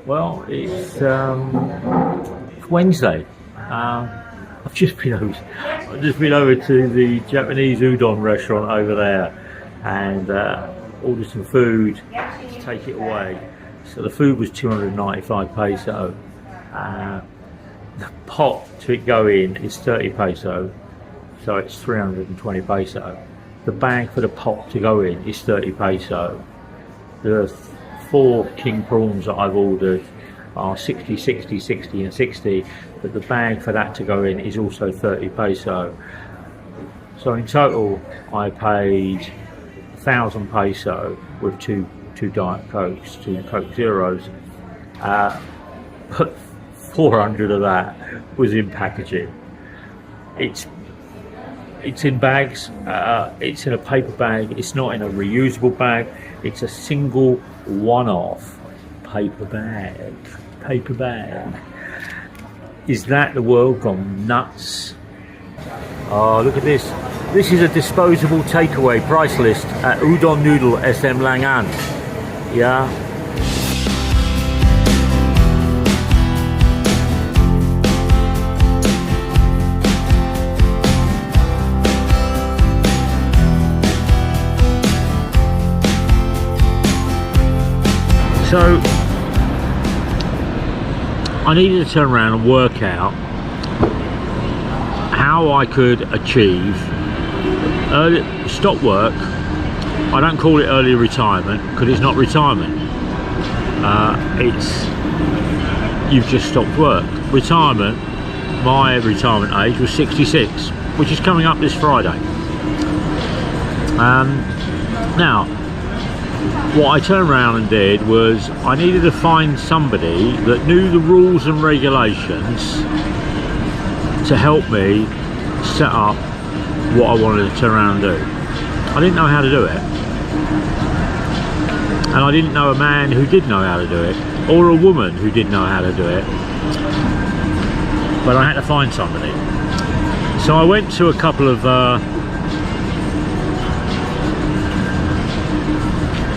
Well, it's Wednesday. I've just been over to the Japanese udon restaurant over there and ordered some food to take it away. So the food was 295 peso. The pot to it go in is 30 peso, so it's 320 peso. The bag for the pot to go in is 30 peso. The 4 king prawns that I've ordered are 60, 60, 60 and 60, but the bag for that to go in is also 30 peso. So in total I paid 1,000 peso with two Diet Cokes, 2 Coke Zeros, but 400 of that was in packaging. It's in bags, it's in a paper bag, it's not in a reusable bag, it's a single one-off paper bag. Is that the world gone nuts? Oh, look at this. This is a disposable takeaway price list at Udon Noodle SM Langan. Yeah. So I needed to turn around and work out how I could achieve stop work. I don't call it early retirement because it's not retirement. It's you've just stopped work. Retirement, my retirement age was 66, which is coming up this Friday. Now, what I turned around and did was I needed to find somebody that knew the rules and regulations to help me set up what I wanted to turn around and do. I didn't know how to do it, and I didn't know a man who did know how to do it, or a woman who did know how to do it, but I had to find somebody. So I went to a couple of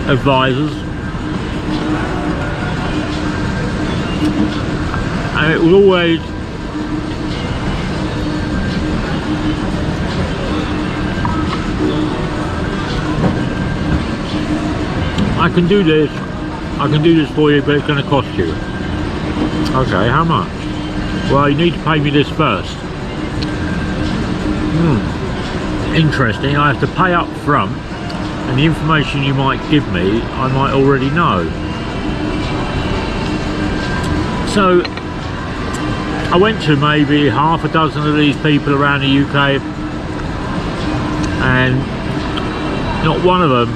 advisors, and it was always I can do this for you, but it's going to cost you. Okay, how much? Well, you need to pay me this first. Interesting. I have to pay up front, and the information you might give me I might already know. So I went to maybe half a dozen of these people around the UK, and not one of them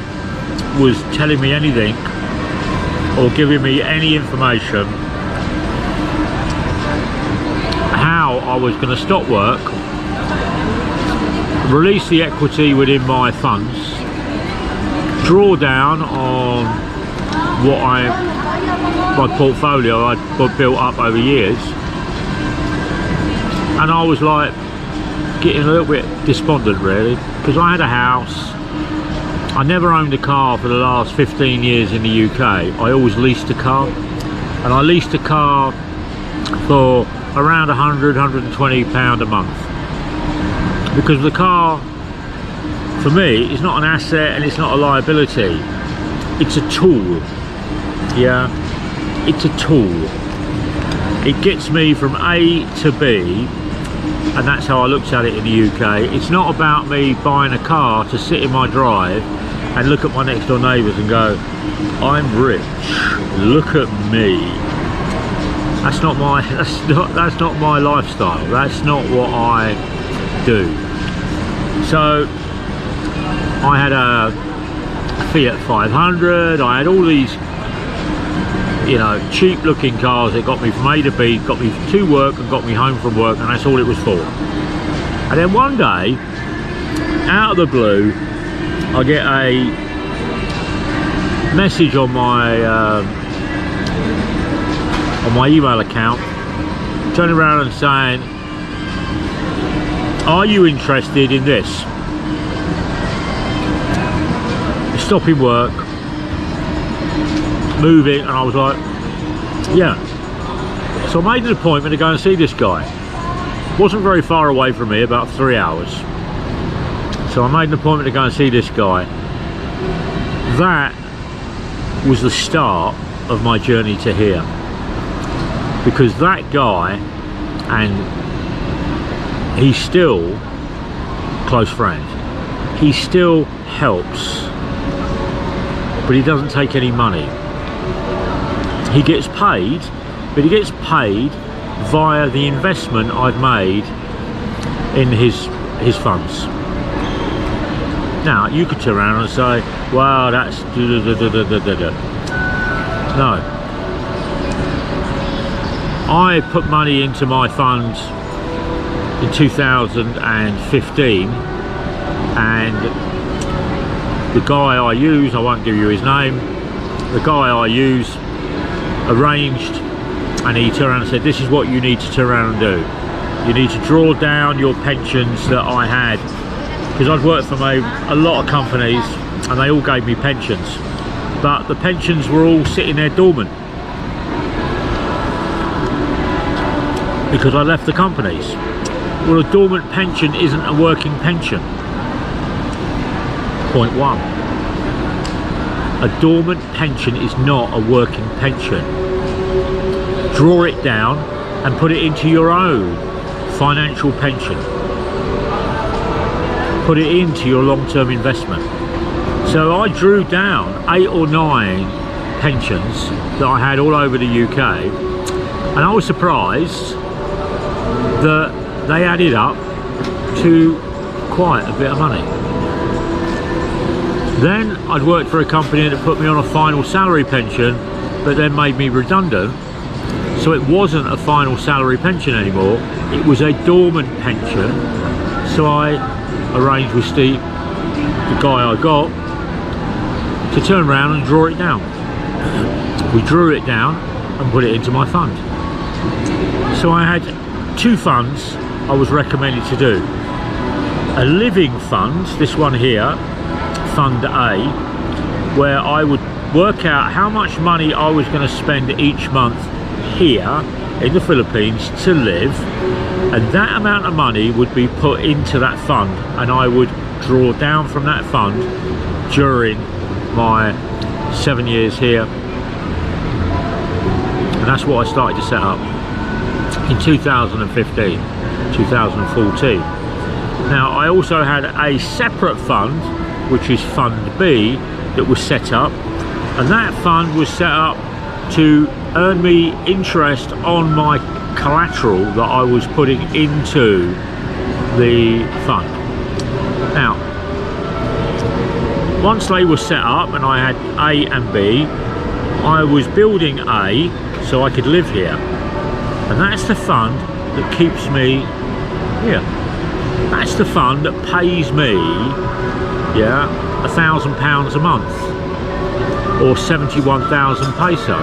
was telling me anything or giving me any information how I was going to stop work, release the equity within my funds, draw down on my portfolio I'd built up over years, and I was like getting a little bit despondent really, because I had a house. I never owned a car for the last 15 years in the UK. I always leased a car, and I leased a car for around £100–120 a month, because the car for me is not an asset and it's not a liability. It's a tool. Yeah, it's a tool. It gets me from A to B, and that's how I looked at it in the UK. It's not about me buying a car to sit in my drive and look at my next door neighbours and go, I'm rich, look at me. That's not my lifestyle. That's not what I do. So I had a Fiat 500. I had all these, you know, cheap looking cars that got me from A to B, got me to work and got me home from work, and that's all it was for. And then one day, out of the blue, I get a message on my email account, turning around and saying, are you interested in this? Stopping work, moving, and I was like, Yeah. So I made an appointment to go and see this guy. Wasn't very far away from me, about 3 hours. So I made an appointment to go and see this guy. That was the start of my journey to here. Because that guy, and he's still close friend, he still helps, but he doesn't take any money. He gets paid, but he gets paid via the investment I've made in his funds. Now you could turn around and say, wow, that's no. I put money into my fund in 2015, and the guy I use, I won't give you his name, the guy I use arranged, and he turned around and said, this is what you need to turn around and do. You need to draw down your pensions that I had, because I'd worked for a lot of companies and they all gave me pensions, but the pensions were all sitting there dormant because I left the companies. Well, a dormant pension isn't a working pension. Point one. A dormant pension is not a working pension. Draw it down and put it into your own financial pension. Put it into your long-term investment. So I drew down 8 or 9 pensions that I had all over the UK, and I was surprised that they added up to quite a bit of money. Then I'd worked for a company that put me on a final salary pension, but then made me redundant. So it wasn't a final salary pension anymore, it was a dormant pension. So I arranged with Steve, the guy I got, to turn around and draw it down. We drew it down and put it into my fund. So I had 2 funds I was recommended to do. A living fund, this one here, Fund A, where I would work out how much money I was going to spend each month here in the Philippines to live, and that amount of money would be put into that fund, and I would draw down from that fund during my 7 years here. And that's what I started to set up in 2015, 2014. Now I also had a separate fund, which is Fund B, that was set up, and that fund was set up to earn me interest on my collateral that I was putting into the fund. Now, once they were set up and I had A and B, I was building A so I could live here, and that's the fund that keeps me here. That's the fund that pays me, yeah, £1,000 a month, or 71,000 peso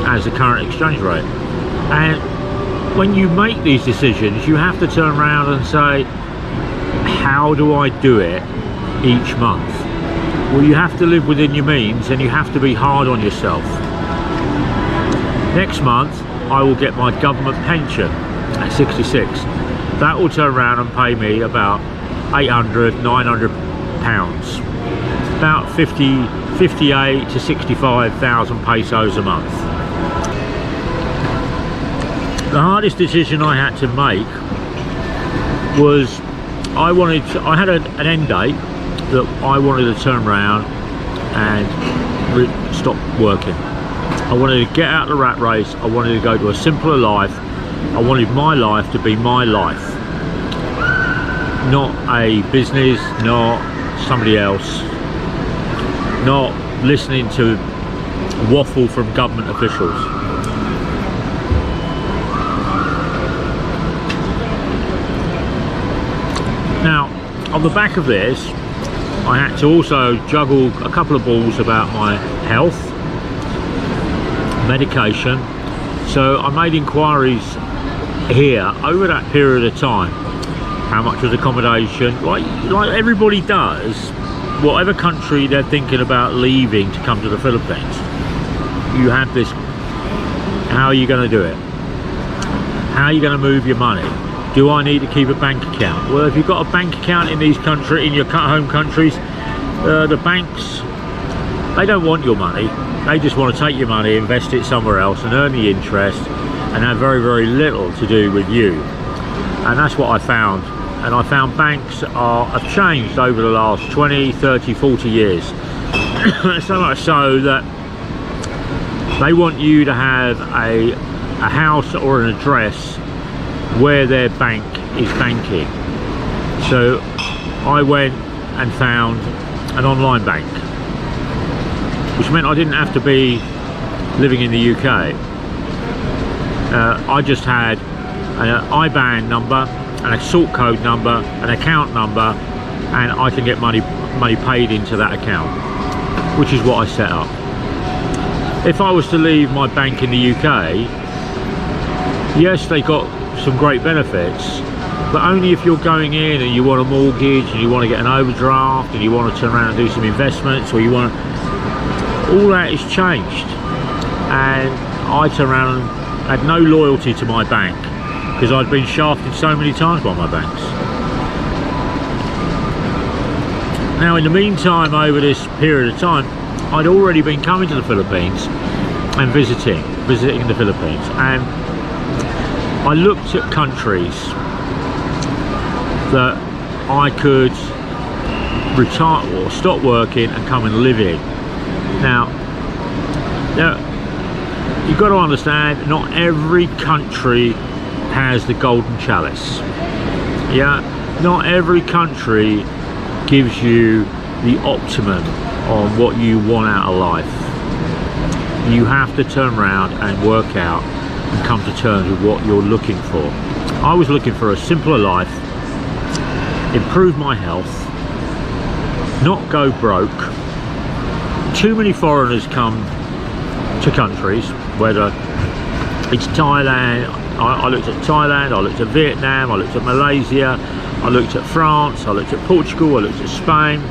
as the current exchange rate. And when you make these decisions, you have to turn around and say, how do I do it each month? Well, you have to live within your means, and you have to be hard on yourself. Next month I will get my government pension at 66. That will turn around and pay me about 800, 900 pounds, about 58 to 65,000 pesos a month. The hardest decision I had to make was I had an end date that I wanted to turn around and stop working. I wanted to get out of the rat race. I wanted to go to a simpler life. I wanted my life to be my life, not a business, not somebody else, not listening to waffle from government officials. Now, on the back of this, I had to also juggle a couple of balls about my health, medication. So I made inquiries here over that period of time. How much was accommodation? Like everybody does, whatever country they're thinking about leaving to come to the Philippines. You have this How are you going to do it? How are you going to move your money? Do I need to keep a bank account? Well, if you've got a bank account in these countries, in your home countries, the banks, they don't want your money. They just want to take your money, invest it somewhere else and earn the interest and have very, very little to do with you. And that's what I found. And I found banks have changed over the last 20, 30, 40 years. So much so that they want you to have a house or an address where their bank is banking. So I went and found an online bank, which meant I didn't have to be living in the UK. I just had an IBAN number and a sort code number, an account number, and I can get money paid into that account, which is what I set up. If I was to leave my bank in the UK, yes, they got some great benefits, but only if you're going in and you want a mortgage and you want to get an overdraft and you want to turn around and do some investments, or you want to, all that is changed. And I turned around and had no loyalty to my bank because I'd been shafted so many times by my banks. Now, in the meantime, over this period of time, I'd already been coming to the Philippines and visiting the Philippines, and I looked at countries that I could retire or stop working and come and live in. Now you've got to understand, not every country has the golden chalice. Yeah, not every country gives you the optimum on what you want out of life. You have to turn around and work out and come to terms with what you're looking for. I was looking for a simpler life, improve my health, not go broke. Too many foreigners come to countries, whether it's Thailand, I looked at Thailand, I looked at Vietnam, I looked at Malaysia, I looked at France, I looked at Portugal, I looked at Spain,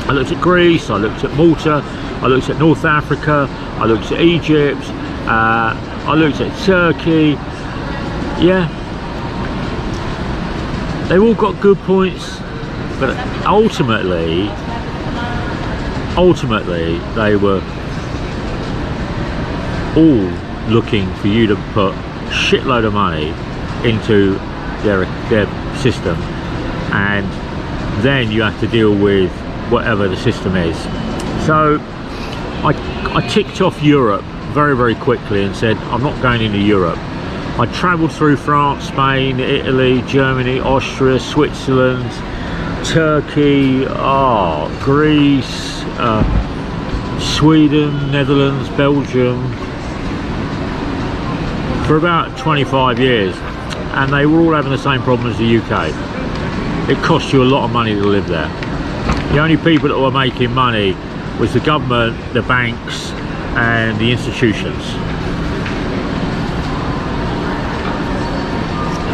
I looked at Greece, I looked at Malta, I looked at North Africa, I looked at Egypt, I looked at Turkey. Yeah, they've all got good points, but ultimately they were all looking for you to put a shitload of money into their system, and then you have to deal with whatever the system is. So I ticked off Europe very, very quickly and said, I'm not going into Europe. I travelled through France, Spain, Italy, Germany, Austria, Switzerland, Turkey, Greece, Sweden, Netherlands, Belgium, for about 25 years, and they were all having the same problem as the UK. It cost you a lot of money to live there. The only people that were making money was the government, the banks, and the institutions.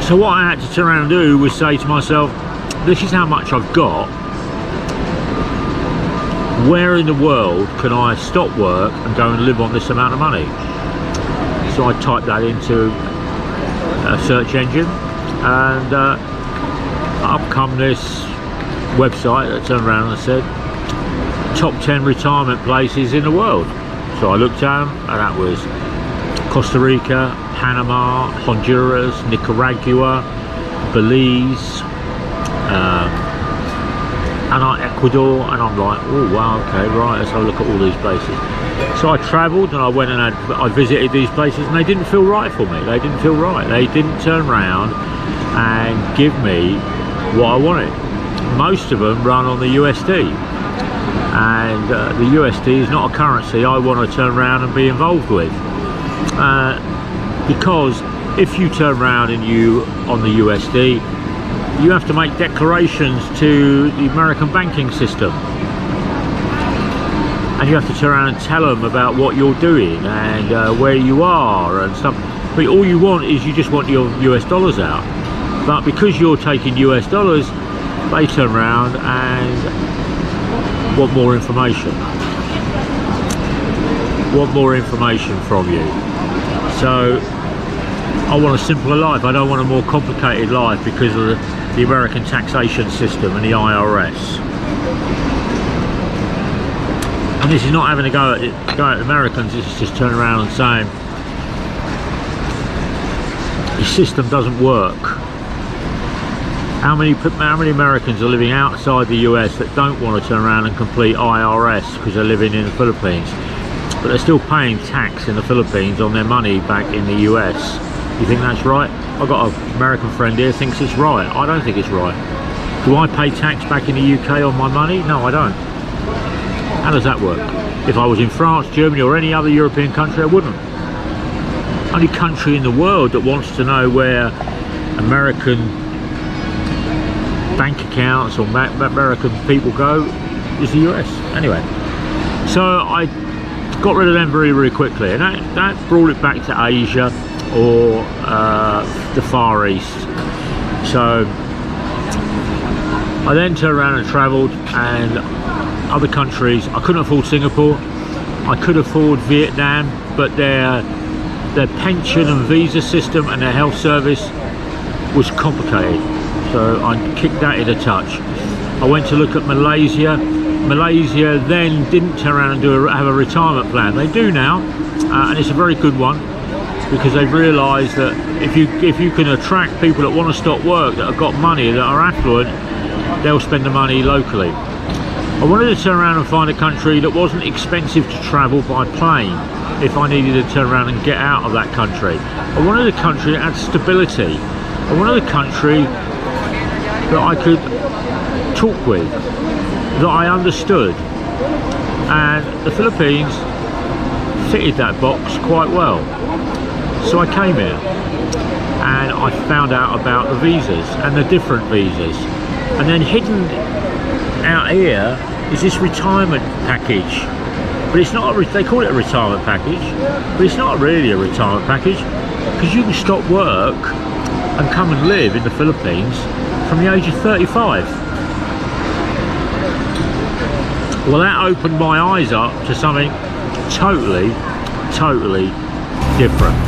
So what I had to turn around and do was say to myself, this is how much I've got. Where in the world can I stop work and go and live on this amount of money? So I typed that into a search engine, and up come this website that turned around and said top 10 retirement places in the world. So I looked down, and that was Costa Rica, Panama, Honduras, Nicaragua, Belize, and Ecuador, and I'm like, oh wow, okay, right, let's have a look at all these places. So I travelled and I went and I visited these places, and they didn't feel right for me. They didn't feel right. They didn't turn around and give me what I wanted. Most of them run on the USD, and the USD is not a currency I want to turn around and be involved with, because if you turn around and you on the USD, you have to make declarations to the American banking system, and you have to turn around and tell them about what you're doing and where you are and stuff. But all you want is, you just want your US dollars out. But because you're taking US dollars, they turn around and want more information. Want more information from you. So I want a simpler life. I don't want a more complicated life because of the American taxation system and the IRS. And this is not having to go at Americans, this is just turning around and saying the system doesn't work. How many Americans are living outside the US that don't want to turn around and complete IRS because they're living in the Philippines, but they're still paying tax in the Philippines on their money back in the US? You think that's right? I've got an American friend here who thinks it's right. I don't think it's right. Do I pay tax back in the UK on my money? No, I don't. How does that work? If I was in France, Germany or any other European country, I wouldn't. Only country in the world that wants to know where American bank accounts or American people go is the US. Anyway, so I got rid of them very, very quickly, and that brought it back to Asia or the Far East. So I then turned around and travelled, and other countries. I couldn't afford Singapore. I could afford Vietnam, but their pension and visa system and their health service was complicated, so I kicked that in a touch. I went to look at Malaysia. Malaysia then didn't turn around and have a retirement plan. They do now, and it's a very good one, because they've realised that if you can attract people that want to stop work, that have got money, that are affluent, they'll spend the money locally. I wanted to turn around and find a country that wasn't expensive to travel by plane if I needed to turn around and get out of that country. I wanted a country that had stability. I wanted a country that I could talk with, that I understood. And the Philippines fitted that box quite well. So I came here and I found out about the visas and the different visas. And then hidden out here is this retirement package, but it's not they call it a retirement package, but it's not really a retirement package, because you can stop work and come and live in the Philippines from the age of 35. Well, that opened my eyes up to something totally different.